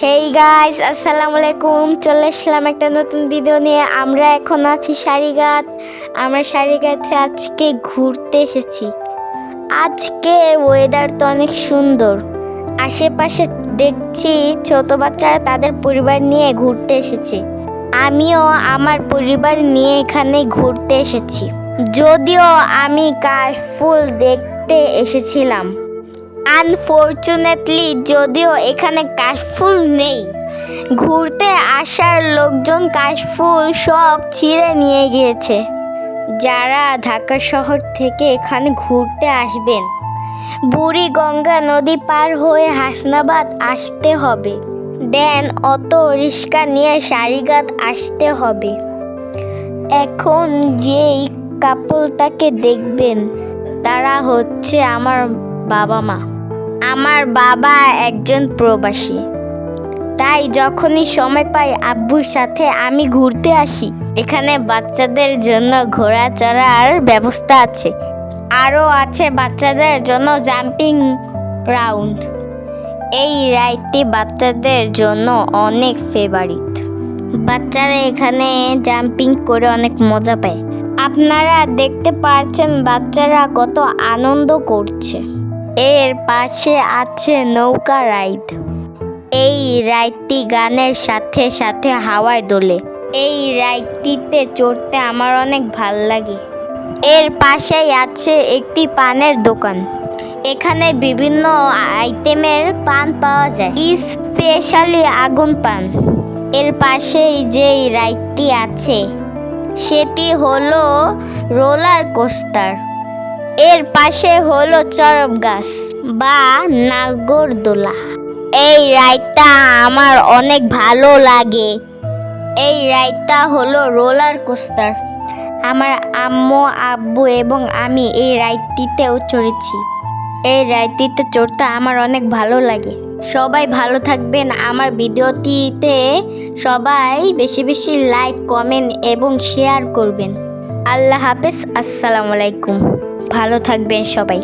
Hey guys, আসসালামু আলাইকুম। চলে আসলাম একটা নতুন ভিডিও নিয়ে। আমরা এখন আছি সারিঘাট। আমরা সারিঘাটে আজকে ঘুরতে এসেছি। আজকে ওয়েদার তো অনেক সুন্দর। আশেপাশে দেখছি ছোট বাচ্চারা তাদের পরিবার নিয়ে ঘুরতে এসেছে। আমিও আমার পরিবার নিয়ে এখানে ঘুরতে এসেছি। যদিও আমি কাশফুল দেখতে এসেছিলাম, আনফরচুনেটলি যদিও এখানে কাশফুল নেই। ঘুরতে আসার লোকজন কাশফুল সব ছিঁড়ে নিয়ে গিয়েছে। যারা ঢাকা শহর থেকে এখানে ঘুরতে আসবেন, বুড়িগঙ্গা নদী পার হয়ে হাসনাবাদ আসতে হবে, দেন অটো রিক্সা নিয়ে সারিঘাট আসতে হবে। এখন যেই কাপলটাকে দেখবেন তারা হচ্ছে আমার বাবা মা। আমার বাবা একজন প্রবাসী, তাই যখনই সময় পাই আব্বুর সাথে আমি ঘুরতে আসি। এখানে বাচ্চাদের জন্য ঘোড়া চড়ার ব্যবস্থা আছে, আরও আছে বাচ্চাদের জন্য জাম্পিং রাউন্ড। এই রাইডটি বাচ্চাদের জন্য অনেক ফেভারিট। বাচ্চারা এখানে জাম্পিং করে অনেক মজা পায়। আপনারা দেখতে পাচ্ছেন বাচ্চারা কত আনন্দ করছে। এর পাশে আছে নৌকা রাইড। এই রাইডটি গানের সাথে সাথে হাওয়ায় দোলে। এই রাইডটিতে চড়তে আমার অনেক ভাল লাগে। এর পাশেই আছে একটি পানের দোকান। এখানে বিভিন্ন আইটেমের পান পাওয়া যায়, স্পেশালি আগুন পান। এর পাশেই যেই রাইডটি আছে সেটি হলো রোলার কোস্টার। এর পাশে হলো চড়ক গাছ বা নাগরদোলা। এই রাইডটা আমার অনেক ভালো লাগে। এই রাইডটা হলো রোলার কোস্টার। আমার আম্মু, আব্বু এবং আমি এই রাইডটিতেও চড়েছি। এই রাইডটিতে চড়তে আমার অনেক ভালো লাগে। সবাই ভালো থাকবেন। আমার ভিডিওটিতে সবাই বেশি বেশি লাইক, কমেন্ট এবং শেয়ার করবেন। আল্লাহ হাফেজ, আসসালামু আলাইকুম। ভালো থাকবেন সবাই।